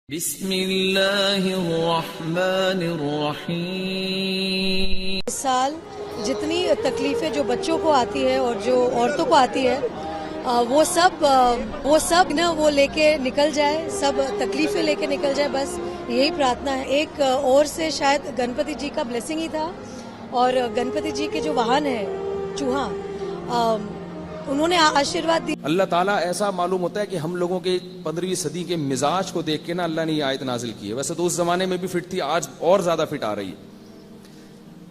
بسم اللہ الرحمن الرحیم۔ اس سال جتنی تکلیفیں جو بچوں کو آتی ہے اور جو عورتوں کو آتی ہے وہ سب نا وہ لے کے نکل جائے، سب تکلیفیں لے کے نکل جائے، بس یہی پرارتھنا ہے۔ ایک اور سے شاید گنپتی جی کا بلیسنگ ہی تھا، اور گنپتی جی کے جو واہن ہے چوہا، انہوں نے آشیرواد دی۔ اللہ تعالیٰ ایسا معلوم ہوتا ہے کہ ہم لوگوں کے 15ویں صدی کے مزاج کو دیکھ کے نا اللہ نے یہ آیت نازل کی ہے۔ ویسے تو اس زمانے میں بھی فٹ تھی، آج اور زیادہ فٹ آ رہی ہے۔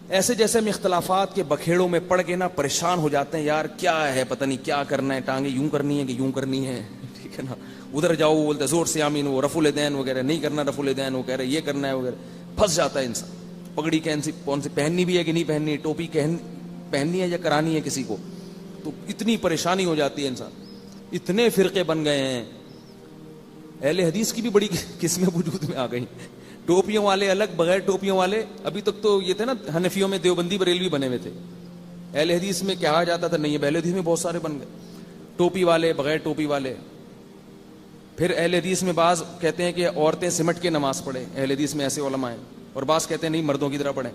ایسے جیسے ہم اختلافات کے بکھیڑوں میں پڑ کے نا پریشان ہو جاتے ہیں، یار کیا ہے پتہ نہیں کیا کرنا ہے، ٹانگیں یوں کرنی ہے کہ یوں کرنی ہے، ٹھیک ہے نا، ادھر جاؤ وہ بولتے زور سے آمین، وہ رفع الیدین وغیرہ نہیں کرنا، رفع الیدین وہ کہہ رہے یہ کرنا ہے وغیرہ، پھنس جاتا ہے انسان۔ پگڑی کون سی پہننی بھی ہے کہ نہیں پہننی، ٹوپی پہننی ہے یا کرانی ہے کسی کو، تو اتنی پریشانی ہو جاتی ہے انسان۔ اتنے فرقے بن گئے ہیں، اہل حدیث کی بھی بڑی قسمیں وجود میں آ گئی، ٹوپیوں والے الگ، بغیر ٹوپیوں والے۔ ابھی تک تو یہ تھے نا حنفیوں میں دیوبندی بریلوی بنے ہوئے تھے، اہل حدیث میں کہا جاتا تھا نہیں، اہل حدیث میں بہت سارے بن گئے، ٹوپی والے، بغیر ٹوپی والے۔ پھر اہل حدیث میں بعض کہتے ہیں کہ عورتیں سمٹ کے نماز پڑھیں، اہل حدیث میں ایسے علماء ہیں، اور بعض کہتے ہیں نہیں مردوں کی طرح پڑھیں۔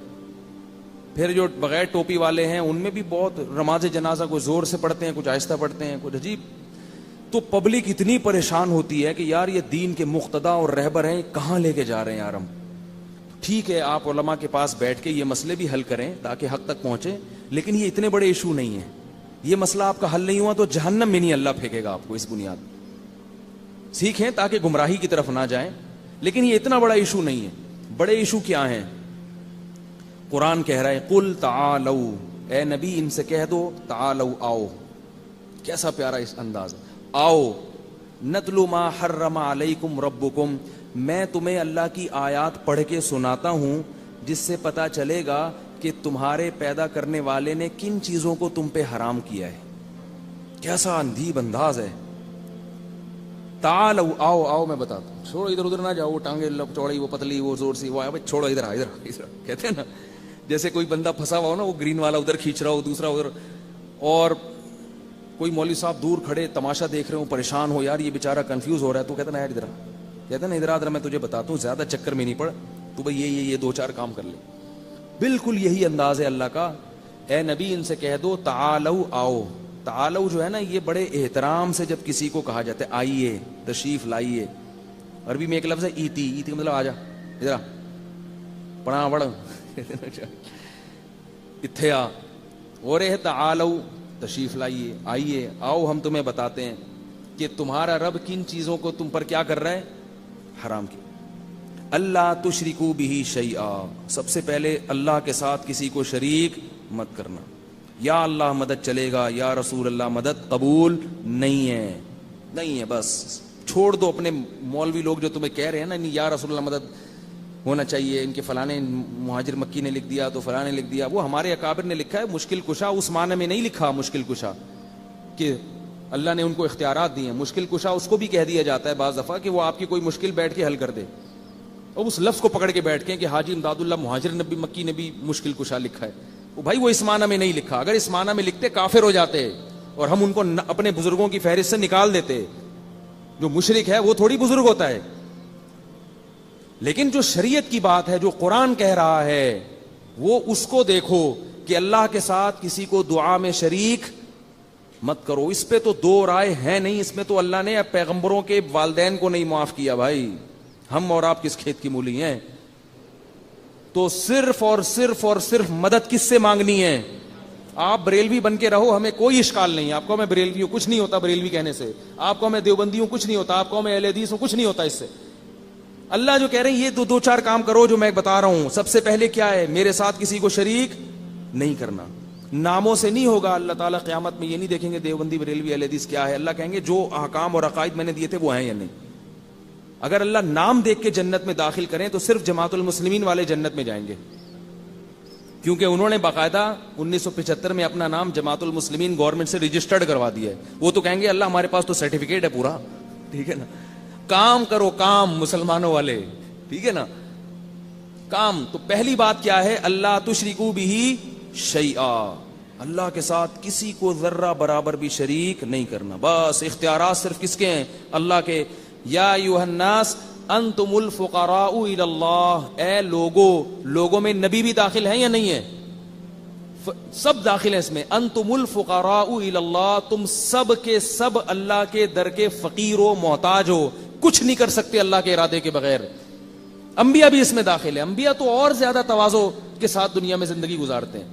پھر جو بغیر ٹوپی والے ہیں ان میں بھی بہت، نماز جنازہ کچھ زور سے پڑھتے ہیں، کچھ آہستہ پڑھتے ہیں، کچھ عجیب۔ تو پبلک اتنی پریشان ہوتی ہے کہ یار یہ دین کے مقتدا اور رہبر ہیں، کہاں لے کے جا رہے ہیں یار ہم۔ ٹھیک ہے آپ علماء کے پاس بیٹھ کے یہ مسئلے بھی حل کریں تاکہ حق تک پہنچے، لیکن یہ اتنے بڑے ایشو نہیں ہیں۔ یہ مسئلہ آپ کا حل نہیں ہوا تو جہنم میں نہیں اللہ پھینکے گا آپ کو اس بنیاد۔ سیکھیں تاکہ گمراہی کی طرف نہ جائیں، لیکن یہ اتنا بڑا ایشو نہیں ہے۔ بڑے ایشو کیا ہیں؟ قرآن کہہ رہا ہے قل تعالوا، اے نبی ان سے کہہ دو تعالوا، آؤ۔ کیسا پیارا اس انداز، آؤ، نتلو ما حرم علیکم ربکم، میں تمہیں اللہ کی آیات پڑھ کے سناتا ہوں جس سے پتا چلے گا کہ تمہارے پیدا کرنے والے نے کن چیزوں کو تم پہ حرام کیا ہے۔ کیسا اندھیب انداز ہے۔ تعالوا، آؤ آؤ میں بتاتا ہوں، چھوڑو ادھر ادھر نہ جاؤ، وہ ٹانگیں چوڑی، وہ پتلی، وہ زور سی، وہ چھوڑو ادھر ادھر ادھر، کہتے ہیں نا جیسے کوئی بندہ پھنسا ہوا ہو نا، وہ گرین والا ادھر کھینچ رہا ہو، دوسرا ادھر، اور کوئی مولوی صاحب دور کھڑے تماشا دیکھ رہے ہو، پریشان ہو، یار یہ بیچارہ کنفیوز ہو رہا ہے، تو کہتا نا یار ادھر، کہتا نا ادھر ادھر میں تجھے بتاتا ہوں، زیادہ چکر میں نہیں پڑ، تو بھائی یہ دو چار کام کر لے۔ بالکل یہی انداز ہے اللہ کا، اے نبی ان سے کہہ دو تعالوا، آؤ۔ تعالوا جو ہے نا یہ بڑے احترام سے جب کسی کو کہا جاتا ہے آئیے، تشریف لائیے۔ عربی میں ایک لفظ ہے ایتی، ایتی کا مطلب آ جا، ادھر پڑھا پڑھ اتھے آ، اور تعالوا تشریف لائیے، آئیے، آؤ ہم تمہیں بتاتے ہیں کہ تمہارا رب کن چیزوں کو تم پر کیا کر رہا ہے، حرام کی۔ اللہ تشرکو بہ شیئا، سب سے پہلے اللہ کے ساتھ کسی کو شریک مت کرنا۔ یا اللہ مدد چلے گا، یا رسول اللہ مدد قبول نہیں ہے، نہیں ہے، بس چھوڑ دو اپنے مولوی لوگ جو تمہیں کہہ رہے ہیں نا یا رسول اللہ مدد ہونا چاہیے، ان کے فلانے مہاجر مکی نے لکھ دیا تو فلاں نے لکھ دیا، وہ ہمارے اکابر نے لکھا ہے۔ مشکل کشا اس معنی میں نہیں لکھا مشکل کشا کہ اللہ نے ان کو اختیارات دیے ہیں، مشکل کشا اس کو بھی کہہ دیا جاتا ہے بعض دفعہ کہ وہ آپ کی کوئی مشکل بیٹھ کے حل کر دے، اور اس لفظ کو پکڑ کے بیٹھ کے کہ حاجی امداد اللہ مہاجر نبی مکی نے بھی مشکل کشا لکھا ہے، وہ بھائی وہ اس معنی میں نہیں لکھا، اگر اس معنی میں لکھتے کافر ہو جاتے اور ہم ان کو اپنے بزرگوں کی فہرست سے نکال دیتے۔ جو مشرک ہے وہ تھوڑی بزرگ ہوتا ہے، لیکن جو شریعت کی بات ہے، جو قرآن کہہ رہا ہے، وہ اس کو دیکھو کہ اللہ کے ساتھ کسی کو دعا میں شریک مت کرو۔ اس پہ تو دو رائے ہیں نہیں، اس میں تو اللہ نے پیغمبروں کے والدین کو نہیں معاف کیا بھائی، ہم اور آپ کس کھیت کی مولی ہیں؟ تو صرف اور صرف اور صرف مدد کس سے مانگنی ہے؟ آپ بریلوی بن کے رہو، ہمیں کوئی اشکال نہیں، آپ کو میں بریلوی ہوں، کچھ نہیں ہوتا بریلوی کہنے سے، آپ کو میں دیوبندی ہوں، کچھ نہیں ہوتا، آپ کو میں اہل حدیث ہوں، کچھ نہیں ہوتا اس سے۔ اللہ جو کہہ رہے ہیں یہ دو چار کام کرو جو میں بتا رہا ہوں۔ سب سے پہلے کیا ہے؟ میرے ساتھ کسی کو شریک نہیں کرنا۔ ناموں سے نہیں ہوگا، اللہ تعالیٰ قیامت میں یہ نہیں دیکھیں گے دیوبندی بریلوی اہل حدیث کیا ہے، اللہ کہیں گے جو احکام اور عقائد میں نے دیے تھے وہ ہیں یا نہیں۔ اگر اللہ نام دیکھ کے جنت میں داخل کریں تو صرف جماعت المسلمین والے جنت میں جائیں گے، کیونکہ انہوں نے باقاعدہ 1975 میں اپنا نام جماعت المسلمین گورنمنٹ سے رجسٹرڈ کروا دیا ہے۔ وہ تو کہیں گے اللہ ہمارے پاس تو سرٹیفکیٹ ہے پورا، ٹھیک ہے نا، کام کرو کام مسلمانوں والے، ٹھیک ہے نا، کام۔ تو پہلی بات کیا ہے؟ اللہ تشرکو بہ شیئا، اللہ کے ساتھ کسی کو ذرہ برابر بھی شریک نہیں کرنا۔ بس اختیارات صرف کس کے ہیں؟ اللہ کے۔ یا ایھا الناس انتم الفقراء الی اللہ، اے لوگوں میں نبی بھی داخل ہیں یا نہیں ہے؟ سب داخل ہیں اس میں. انتم الفقراء الی اللہ، تم سب کے سب اللہ کے در کے فقیر و محتاج ہو، کچھ نہیں کر سکتے اللہ کے ارادے کے بغیر. انبیاء بھی اس میں داخل ہیں. انبیاء تو اور زیادہ تواضع کے ساتھ دنیا میں زندگی گزارتے ہیں.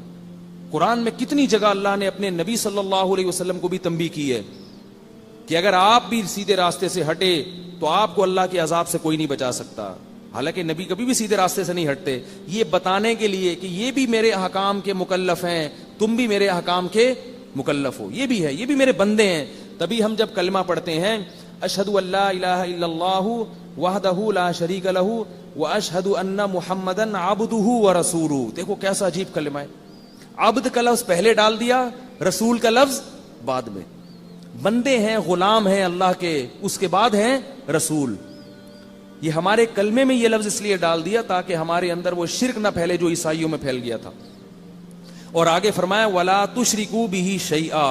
قرآن میں کتنی جگہ اللہ نے اپنے نبی صلی اللہ علیہ وسلم کو بھی تنبیہ کی ہے کہ اگر آپ بھی سیدھے راستے سے ہٹے تو آپ کو اللہ کے عذاب سے کوئی نہیں بچا سکتا. حالانکہ نبی کبھی بھی سیدھے راستے سے نہیں ہٹتے، یہ بتانے کے لیے کہ یہ بھی میرے احکام کے مکلف ہیں، تم بھی میرے احکام کے مکلف ہو، یہ بھی ہے، یہ بھی میرے بندے ہیں. تبھی ہم جب کلمہ پڑھتے ہیں اشہد ان لا الہ الا اللہ وحدہ لا شریک لہ واشہد ان محمدا عبدہ ورسولہ. دیکھو کیسا عجیب کلمہ ہے. عبد کا لفظ پہلے ڈال دیا، رسول کا لفظ بعد میں. بندے ہیں، غلام ہیں اللہ کے، اس کے بعد ہیں رسول. یہ ہمارے کلمے میں یہ لفظ اس لیے ڈال دیا تاکہ ہمارے اندر وہ شرک نہ پھیلے جو عیسائیوں میں پھیل گیا تھا. اور آگے فرمایا وَلَا تُشْرِكُوا بِهِ شَيْئًا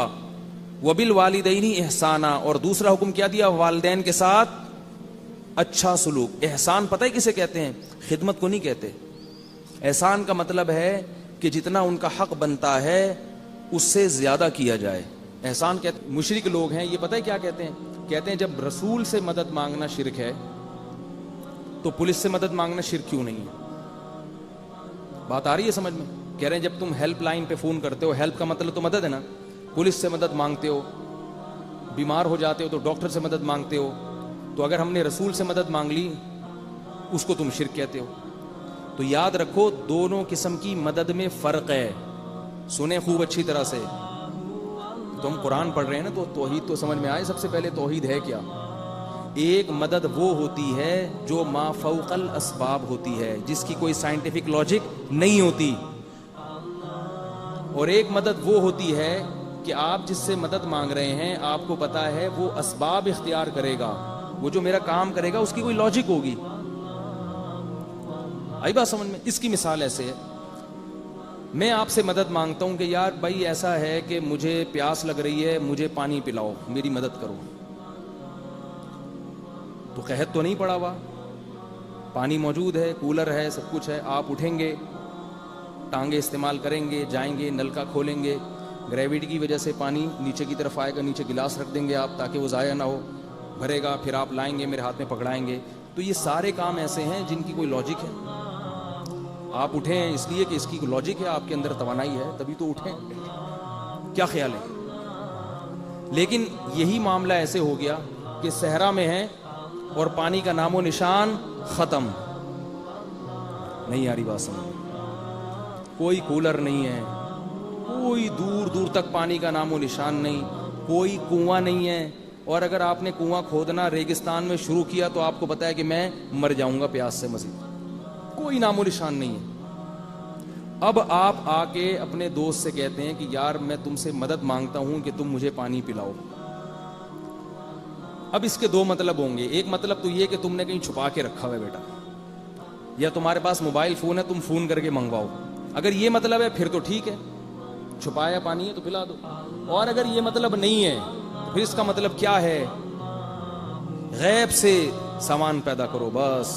وَبِالْوَالِدَيْنِ احسانا. اور دوسرا حکم کیا دیا؟ والدین کے ساتھ اچھا سلوک. احسان پتہ ہے کسے کہتے ہیں؟ خدمت کو نہیں کہتے. احسان کا مطلب ہے کہ جتنا ان کا حق بنتا ہے اس سے زیادہ کیا جائے. احسان کہتے مشرک لوگ ہیں، یہ پتہ ہے کیا کہتے ہیں؟ کہتے ہیں جب رسول سے مدد مانگنا شرک ہے تو پولیس سے مدد مانگنا شرک کیوں نہیں ہے؟ بات آ رہی ہے سمجھ میں؟ کہہ رہے ہیں جب تم ہیلپ لائن پہ فون کرتے ہو، ہیلپ کا مطلب تو مدد ہے نا. پولیس سے مدد مانگتے ہو، بیمار ہو جاتے ہو تو ڈاکٹر سے مدد مانگتے ہو، تو اگر ہم نے رسول سے مدد مانگ لی اس کو تم شرک کہتے ہو. تو یاد رکھو دونوں قسم کی مدد میں فرق ہے. سنیں خوب اچھی طرح سے. تو ہم قرآن پڑھ رہے ہیں نا تو توحید تو سمجھ میں آئے. سب سے پہلے توحید ہے کیا؟ ایک مدد وہ ہوتی ہے جو ما فوق الاسباب ہوتی ہے، جس کی کوئی سائنٹیفک لاجک نہیں ہوتی. اور ایک مدد وہ ہوتی ہے کہ آپ جس سے مدد مانگ رہے ہیں آپ کو پتا ہے وہ اسباب اختیار کرے گا، وہ جو میرا کام کرے گا اس کی کوئی لاجک ہوگی. آئی بات سمجھ میں؟ اس کی مثال ایسے ہے، میں آپ سے مدد مانگتا ہوں کہ یار بھائی ایسا ہے کہ مجھے پیاس لگ رہی ہے، مجھے پانی پلاؤ، میری مدد کرو. تو قحط تو نہیں پڑا ہوا، پانی موجود ہے، کولر ہے، سب کچھ ہے. آپ اٹھیں گے، ٹانگیں استعمال کریں گے، جائیں گے، نل کا کھولیں گے، گریویٹی کی وجہ سے پانی نیچے کی طرف آئے گا، نیچے گلاس رکھ دیں گے آپ تاکہ وہ ضائع نہ ہو، بھرے گا، پھر آپ لائیں گے، میرے ہاتھ میں پکڑائیں گے. تو یہ سارے کام ایسے ہیں جن کی کوئی لاجک ہے. آپ اٹھیں ہیں اس لیے کہ اس کی لاجک ہے، آپ کے اندر توانائی ہے، تبھی تو اٹھیں. کیا خیال ہے؟ لیکن یہی معاملہ ایسے ہو گیا کہ صحرا میں ہے اور پانی کا نام و نشان ختم. نہیں آ رہی بات سمجھ؟ کوئی کولر نہیں ہے، کوئی دور دور تک پانی کا نام و نشان نہیں، کوئی کنواں نہیں ہے. اور اگر آپ نے کنواں کھودنا ریگستان میں شروع کیا تو آپ کو پتا ہے کہ میں مر جاؤں گا پیاس سے. مزید کوئی نام و نشان نہیں ہے. اب آپ آ کے اپنے دوست سے کہتے ہیں کہ یار میں تم سے مدد مانگتا ہوں کہ تم مجھے پانی پلاؤ. اب اس کے دو مطلب ہوں گے. ایک مطلب تو یہ کہ تم نے کہیں چھپا کے رکھا ہوا ہے بیٹا، یا تمہارے پاس موبائل فون ہے، تم فون کر کے منگواؤ. اگر یہ مطلب ہے پھر تو ٹھیک ہے، چھپایا پانی ہے تو پلا دو. اور اگر یہ مطلب نہیں ہے تو پھر اس کا مطلب کیا ہے؟ غیب سے سامان پیدا کرو. بس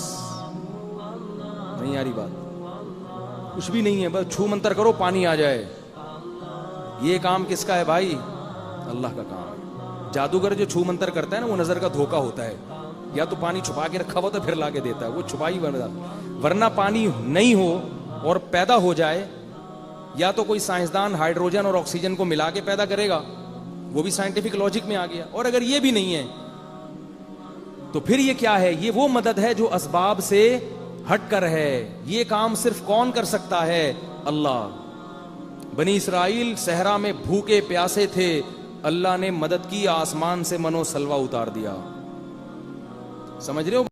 نہیں آ رہی بات؟ کچھ بھی نہیں ہے، بس چھو منتر کرو پانی آ جائے. یہ کام کس کا ہے بھائی؟ اللہ کا کام ہے. جادوگر جو چھو منتر کرتا ہے نا وہ نظر کا دھوکا ہوتا ہے. یا تو پانی چھپا کے رکھا ہوا تو پھر لا کے دیتا ہے، وہ چھپائی ورنہ پانی نہیں ہو اور پیدا ہو جائے، یا تو کوئی سائنسدان ہائیڈروجن اور آکسیجن کو ملا کے پیدا کرے گا، وہ بھی سائنٹیفک لاجک میں آ گیا. اور اگر یہ بھی نہیں ہے تو پھر یہ کیا ہے؟ یہ وہ مدد ہے جو اسباب سے ہٹ کر ہے. یہ کام صرف کون کر سکتا ہے؟ اللہ. بنی اسرائیل صحرا میں بھوکے پیاسے تھے، اللہ نے مدد کی، آسمان سے منو سلوا اتار دیا. سمجھ رہے ہو؟